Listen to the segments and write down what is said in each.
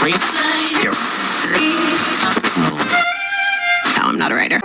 No, I'm not a writer.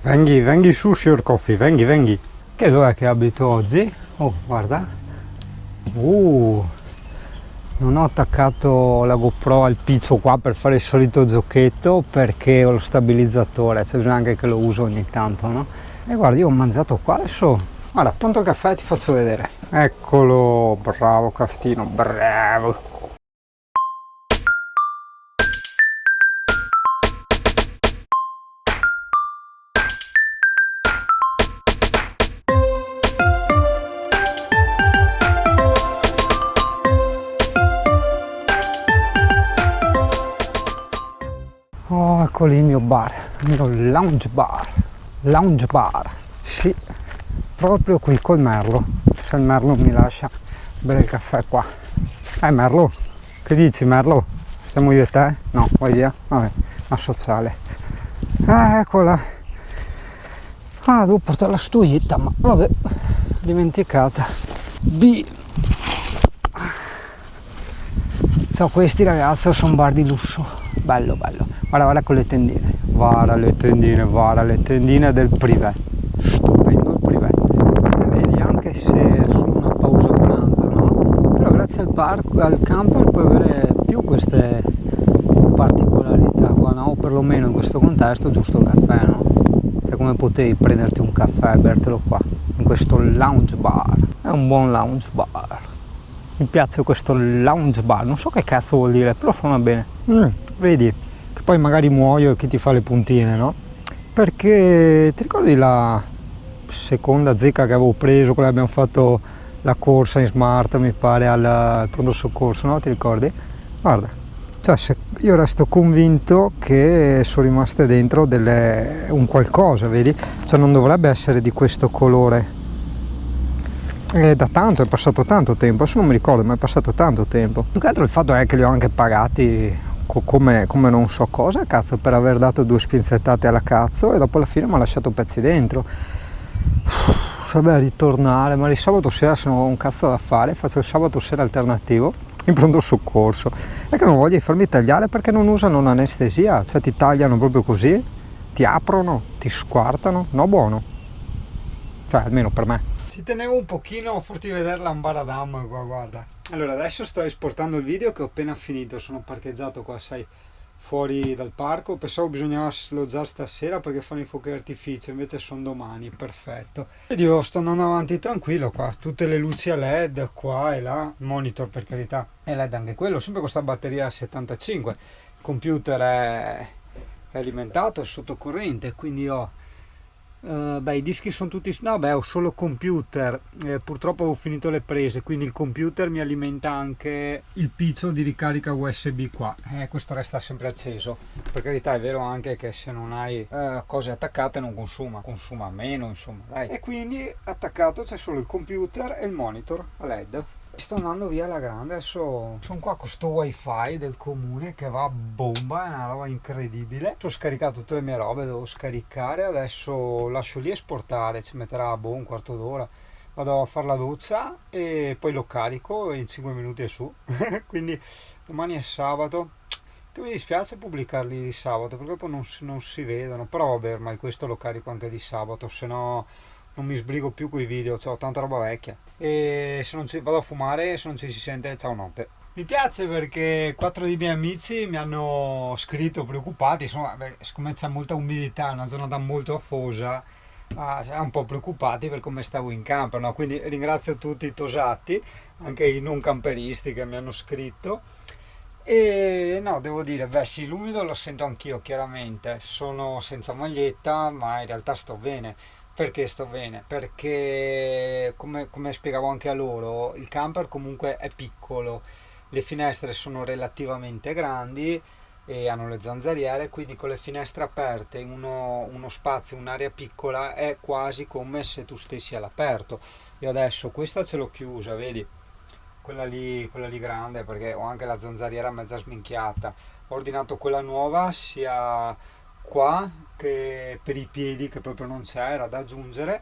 Venghi su, Sure Coffee, venghi. Che dov'è che abito oggi? Oh, guarda. Non ho attaccato la GoPro al piccio qua per fare il solito giochetto perché ho lo stabilizzatore, c'è bisogno anche che lo uso ogni tanto, no? E guarda, io ho mangiato qua adesso. Guarda, pronto il caffè, ti faccio vedere. Eccolo, bravo caffettino, bravo. Oh, ecco lì il mio bar, il mio lounge bar, sì, proprio qui col Merlo, se il Merlo mi lascia bere il caffè qua. Merlo, che dici Merlo? Stiamo io e te? No, vai via? Vabbè, una sociale. Eccola. Devo portare la stuietta, ma vabbè, dimenticata. Ciao, questi ragazzi sono bar di lusso, bello. Guarda con le tendine, guarda le tendine del privé, stupendo il privé. E vedi, anche se sono una pausa pranzo, no? Però grazie al camper puoi avere più queste particolarità qua, no? O perlomeno in questo contesto giusto il caffè, no? Sai come potevi prenderti un caffè e bertelo qua, in questo lounge bar. È un buon lounge bar. Mi piace questo lounge bar, non so che cazzo vuol dire, però suona bene. Vedi? Che poi magari muoio e chi ti fa le puntine, no? Perché ti ricordi la seconda zecca che avevo preso, quella che abbiamo fatto la corsa in smart, mi pare, al pronto soccorso, no? Ti ricordi? Guarda, cioè io resto convinto che sono rimaste dentro un qualcosa, vedi? Cioè non dovrebbe essere di questo colore. Da tanto, è passato tanto tempo, adesso non mi ricordo, ma è passato tanto tempo. Più che altro il fatto è che li ho anche pagati come non so cosa, cazzo, per aver dato 2 spinzettate alla cazzo e dopo alla fine mi ha lasciato pezzi dentro. Vabbè, ritornare, ma il sabato sera se non ho un cazzo da fare, faccio il sabato sera alternativo in pronto soccorso. È che non voglio farmi tagliare perché non usano un'anestesia, cioè ti tagliano proprio così, ti aprono, ti squartano, no buono. Cioè, almeno per me. Ci tenevo un pochino a farti vedere l'ambaradam qua, guarda. Allora, adesso sto esportando il video che ho appena finito, sono parcheggiato qua, sai, fuori dal parco. Pensavo bisognava già stasera perché fanno i fuochi d'artificio, invece sono domani, perfetto. Ed io sto andando avanti tranquillo qua, tutte le luci a LED qua e là, monitor per carità, e LED anche quello, sempre con questa batteria a 75. Il computer è alimentato, è sotto corrente, quindi ho... i dischi sono tutti, no beh, ho solo computer, purtroppo avevo finito le prese, quindi il computer mi alimenta anche il piccio di ricarica USB qua, questo resta sempre acceso. Per carità è vero anche che se non hai cose attaccate non consuma meno, insomma, dai. E quindi attaccato c'è solo il computer e il monitor a LED. Sto andando via alla grande, adesso sono qua con sto wifi del comune che va a bomba, è una roba incredibile. Ho scaricato tutte le mie robe, devo scaricare, adesso lascio lì esportare, ci metterà un quarto d'ora. Vado a fare la doccia e poi lo carico e in 5 minuti è su. Quindi domani è sabato, che mi dispiace pubblicarli di sabato perché poi non si vedono, però vabbè, ormai questo lo carico anche di sabato, se no non mi sbrigo più con i video, ho tanta roba vecchia e se non ci vado a fumare, se non ci si sente, ciao notte. Mi piace perché 4 dei miei amici mi hanno scritto preoccupati, insomma, siccome c'è molta umidità, è una giornata molto afosa, un po' preoccupati per come stavo in camper, no? Quindi ringrazio tutti i tosatti, anche i non camperisti che mi hanno scritto. E no, devo dire, beh sì, l'umido lo sento anch'io chiaramente, sono senza maglietta ma in realtà sto bene. Perché sto bene? Perché come spiegavo anche a loro, il camper comunque è piccolo, le finestre sono relativamente grandi e hanno le zanzariere, quindi con le finestre aperte in uno spazio, un'area piccola è quasi come se tu stessi all'aperto. Io adesso questa ce l'ho chiusa, vedi? Quella lì grande perché ho anche la zanzariera mezza sminchiata. Ho ordinato quella nuova sia qua che per i piedi, che proprio non c'era da aggiungere,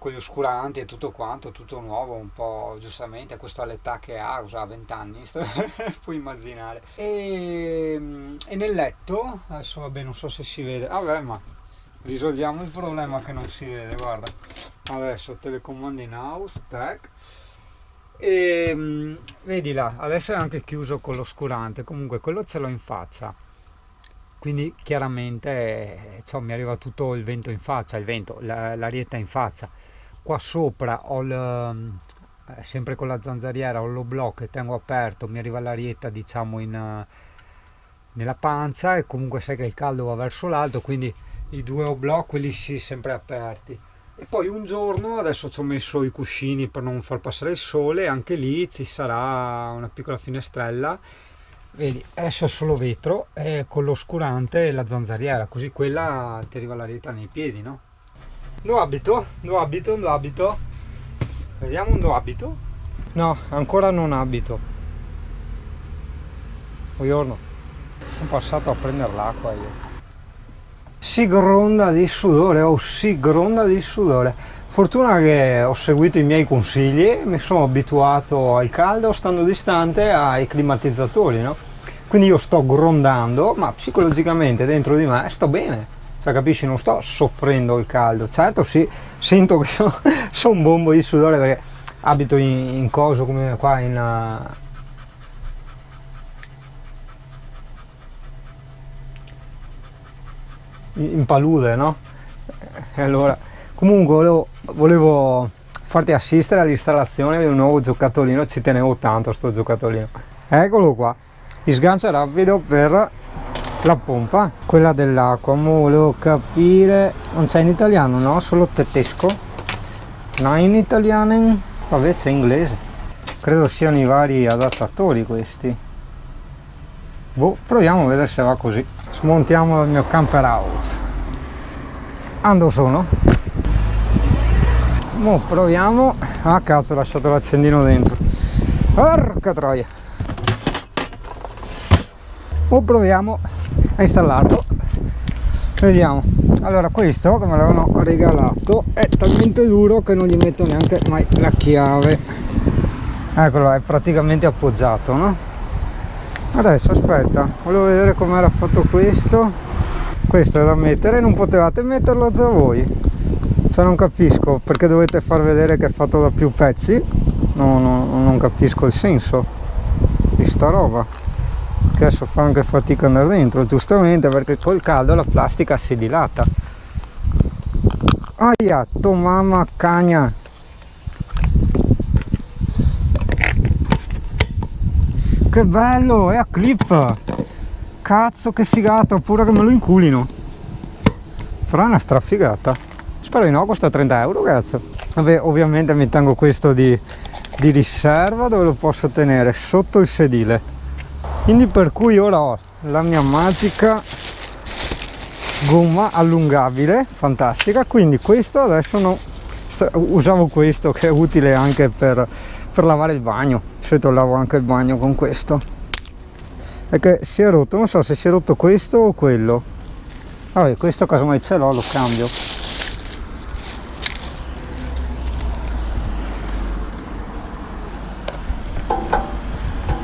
con gli oscuranti e tutto quanto, tutto nuovo, un po' giustamente a questa l'età che ha, cosa, 20 anni, puoi immaginare. E nel letto, adesso vabbè non so se si vede, vabbè ma risolviamo il problema che non si vede, guarda. Adesso telecomando in house, tac. E vedi là, adesso è anche chiuso con l'oscurante, comunque quello ce l'ho in faccia. Quindi chiaramente mi arriva tutto il vento in faccia, l'arietta in faccia. Qua sopra ho sempre con la zanzariera ho l'oblò che tengo aperto, mi arriva l'arietta diciamo nella pancia e comunque sai che il caldo va verso l'alto, quindi i due oblò quelli sì sempre aperti. E poi un giorno, adesso ci ho messo i cuscini per non far passare il sole, anche lì ci sarà una piccola finestrella. Vedi, adesso è solo vetro con l'oscurante e la zanzariera, così quella ti arriva l'arietta nei piedi, no? Dove abito? Vediamo dove abito? No, ancora non abito. Buongiorno. Sono passato a prendere l'acqua io. Si gronda di sudore, si gronda di sudore. Fortuna che ho seguito i miei consigli, mi sono abituato al caldo stando distante ai climatizzatori, no? Quindi io sto grondando, ma psicologicamente dentro di me sto bene, cioè capisci, non sto soffrendo il caldo. Certo sì, sento che sono un bombo di sudore perché abito in coso come qua in palude, no? E allora comunque volevo farti assistere all'installazione di un nuovo giocattolino, ci tenevo tanto a sto giocattolino. Eccolo qua, di sgancio rapido per la pompa, quella dell'acqua. Volevo capire, non c'è in italiano, no? Solo tedesco? No, in italiano? Vabbè, c'è inglese. Credo siano i vari adattatori questi. Boh, proviamo a vedere se va così. Smontiamo dal mio camper house. Ando sono. Mo proviamo. Ah cazzo, ho lasciato l'accendino dentro. Porca troia. Mo proviamo a installarlo. Vediamo. Allora questo, come l'avevano regalato, è talmente duro che non gli metto neanche mai la chiave. Eccolo, è praticamente appoggiato, no? Adesso aspetta, volevo vedere come era fatto questo. Questo è da mettere, non potevate metterlo già voi? Cioè non capisco perché dovete far vedere che è fatto da più pezzi. Non capisco il senso di sta roba, che adesso fa anche fatica ad andare dentro, giustamente perché col caldo la plastica si dilata. Aia, to mamma cagna. Che bello, è a clip! Cazzo che figata, oppure che me lo inculino. Però è una strafigata. Spero di no, costa 30 euro, cazzo. Vabbè, ovviamente mi tengo questo di riserva dove lo posso tenere sotto il sedile. Quindi per cui ora ho la mia magica gomma allungabile, fantastica. Quindi questo adesso no, usavo questo che è utile anche per lavare il bagno. Se lavo anche il bagno con questo. È che si è rotto, non so se si è rotto questo o quello. Vabbè, questo casomai ce l'ho, lo cambio.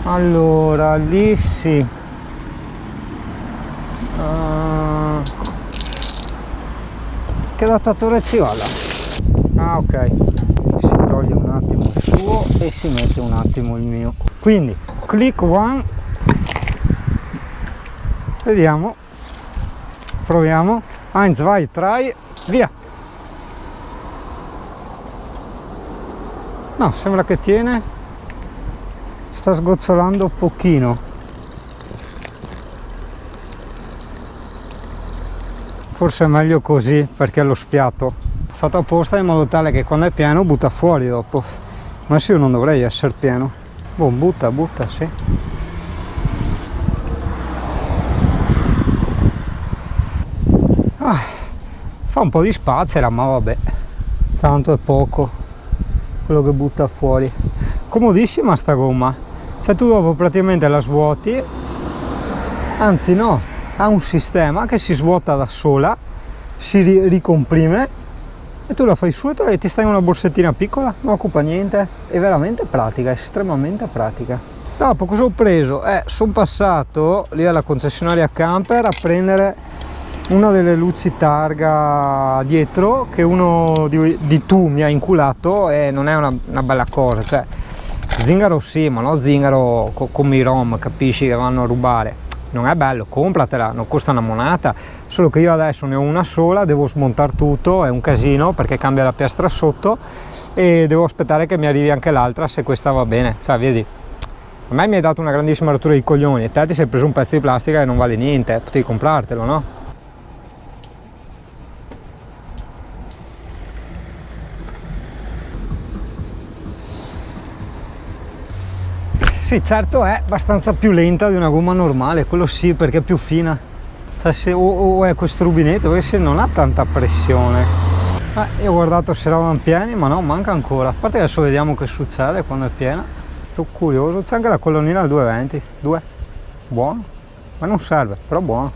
Allora, lì sì. Che adattatore ci va là? Ah, ok. Si toglie un attimo il suo e si mette un attimo il mio. Quindi, click one. Vediamo. Proviamo. 1, 2, 3, via. No, sembra che tiene. Sta sgocciolando pochino. Forse è meglio così perché è lo sfiato. Fatto apposta in modo tale che quando è pieno butta fuori dopo. Ma sì, io non dovrei essere pieno. Boh, butta, sì. Fa un po' di spazzera, ma vabbè. Tanto è poco quello che butta fuori. Comodissima sta gomma. Se tu dopo praticamente la svuoti, anzi no, ha un sistema che si svuota da sola, si ricomprime e tu la fai su e ti stai in una borsettina piccola, non occupa niente, è veramente pratica, estremamente pratica. Dopo cosa ho preso? Sono passato lì alla concessionaria camper a prendere una delle luci targa dietro che uno di tu mi ha inculato e non è una bella cosa, cioè zingaro sì, ma no zingaro come i rom, capisci, che vanno a rubare. Non è bello, compratela, non costa una monata, solo che io adesso ne ho una sola, devo smontare tutto, è un casino perché cambia la piastra sotto e devo aspettare che mi arrivi anche l'altra se questa va bene, cioè vedi, a me mi hai dato una grandissima rottura di coglioni e te ti sei preso un pezzo di plastica che non vale niente, potevi comprartelo, no? Sì, certo è abbastanza più lenta di una gomma normale, quello sì, perché è più fina. Cioè, o è questo rubinetto, perché se non ha tanta pressione. Io ho guardato se eravamo pieni, ma no, manca ancora. A parte che adesso vediamo che succede quando è piena. Sono curioso, c'è anche la colonnina al 220, 2. Buono, ma non serve, però buono.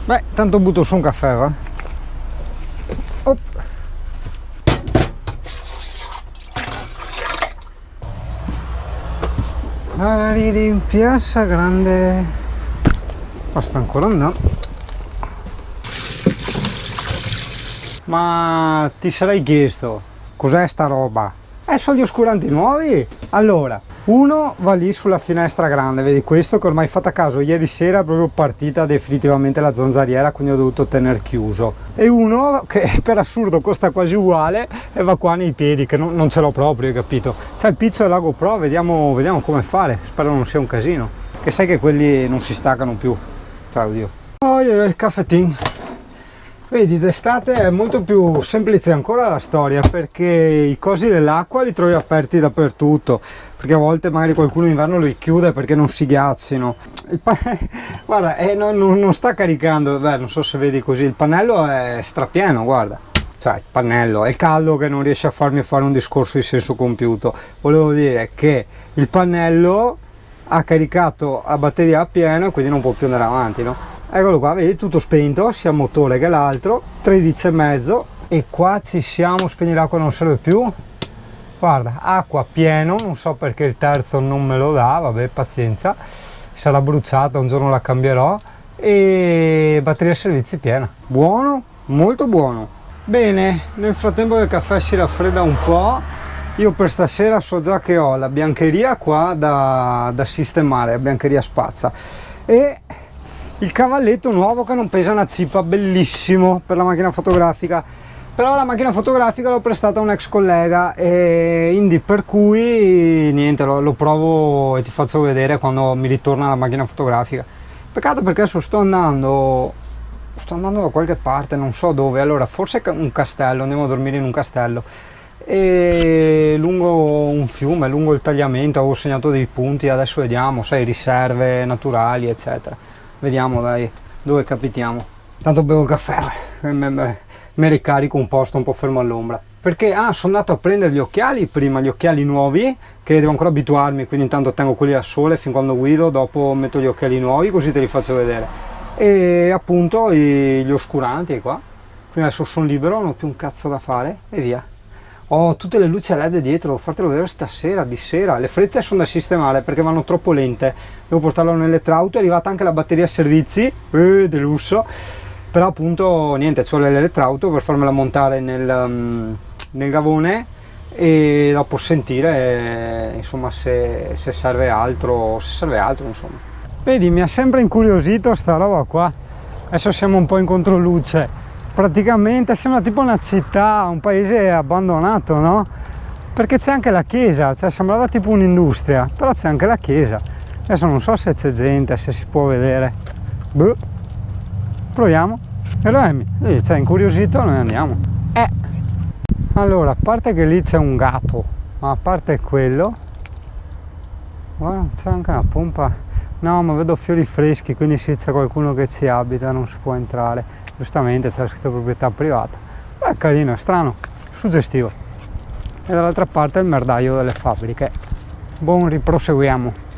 Beh, tanto butto su un caffè, va? Op. In piazza grande, ma sta ancora andando. Ma ti sarei chiesto cos'è sta roba? Sono gli oscuranti nuovi. Allora, uno va lì sulla finestra grande, vedi questo che ormai fatta caso ieri sera è proprio partita definitivamente la zanzariera, quindi ho dovuto tener chiuso, e uno che per assurdo costa quasi uguale e va qua nei piedi, che non ce l'ho proprio, hai capito? C'è il piccio della GoPro, vediamo come fare, spero non sia un casino, che sai che quelli non si staccano più, ciao Dio. Il caffettin. Vedi, d'estate è molto più semplice ancora la storia, perché i cosi dell'acqua li trovi aperti dappertutto, perché a volte magari qualcuno inverno li chiude perché non si ghiaccino. Guarda, non sta caricando, beh, non so se vedi così, il pannello è strapieno, guarda. Cioè, il pannello, è il caldo che non riesce a farmi fare un discorso di senso compiuto. Volevo dire che il pannello ha caricato la batteria a pieno e quindi non può più andare avanti, no? Eccolo qua, vedi, tutto spento, sia il motore che l'altro, 13,5, e qua ci siamo, spegni l'acqua, non serve più. Guarda, acqua pieno, non so perché il terzo non me lo dà, vabbè, pazienza, sarà bruciata, un giorno la cambierò, e batteria servizi piena. Buono, molto buono. Bene, nel frattempo che il caffè si raffredda un po', io per stasera so già che ho la biancheria qua da sistemare, la biancheria spazza, e il cavalletto nuovo che non pesa una cippa, bellissimo per la macchina fotografica, però la macchina fotografica l'ho prestata a un ex collega e per cui niente, lo provo e ti faccio vedere quando mi ritorna la macchina fotografica. Peccato perché adesso sto andando da qualche parte, non so dove, allora forse un castello, andiamo a dormire in un castello, e lungo un fiume, lungo il tagliamento, avevo segnato dei punti, adesso vediamo, sai, riserve naturali eccetera. Vediamo dai dove capitiamo. Tanto bevo caffè, mi ricarico un po', sto un po' fermo all'ombra. Perché sono andato a prendere gli occhiali prima, gli occhiali nuovi, che devo ancora abituarmi, quindi intanto tengo quelli a sole fin quando guido, dopo metto gli occhiali nuovi così te li faccio vedere. E appunto gli oscuranti qua. Quindi adesso sono libero, non ho più un cazzo da fare e via. Ho tutte le luci a LED dietro, devo fartelo vedere stasera, di sera. Le frecce sono da sistemare perché vanno troppo lente. Devo portarlo nell'elettrauto, è arrivata anche la batteria servizi, di lusso. Però appunto niente, c'ho l'elettrauto per farmela montare nel gavone e dopo sentire insomma se serve altro, insomma. Vedi, mi ha sempre incuriosito sta roba qua. Adesso siamo un po' in controluce. Praticamente sembra tipo una città, un paese abbandonato, no? Perché c'è anche la chiesa, cioè sembrava tipo un'industria, però c'è anche la chiesa. Adesso non so se c'è gente, se si può vedere. Boh. Proviamo. E lo Emi, c'è incuriosito, noi andiamo. Allora, a parte che lì c'è un gatto, ma a parte quello, guarda, c'è anche una pompa. No, ma vedo fiori freschi, quindi sì, c'è qualcuno che ci abita, non si può entrare. Giustamente c'è scritto proprietà privata. È carino, è strano, suggestivo. E dall'altra parte il merdaio delle fabbriche. Buon riproseguiamo.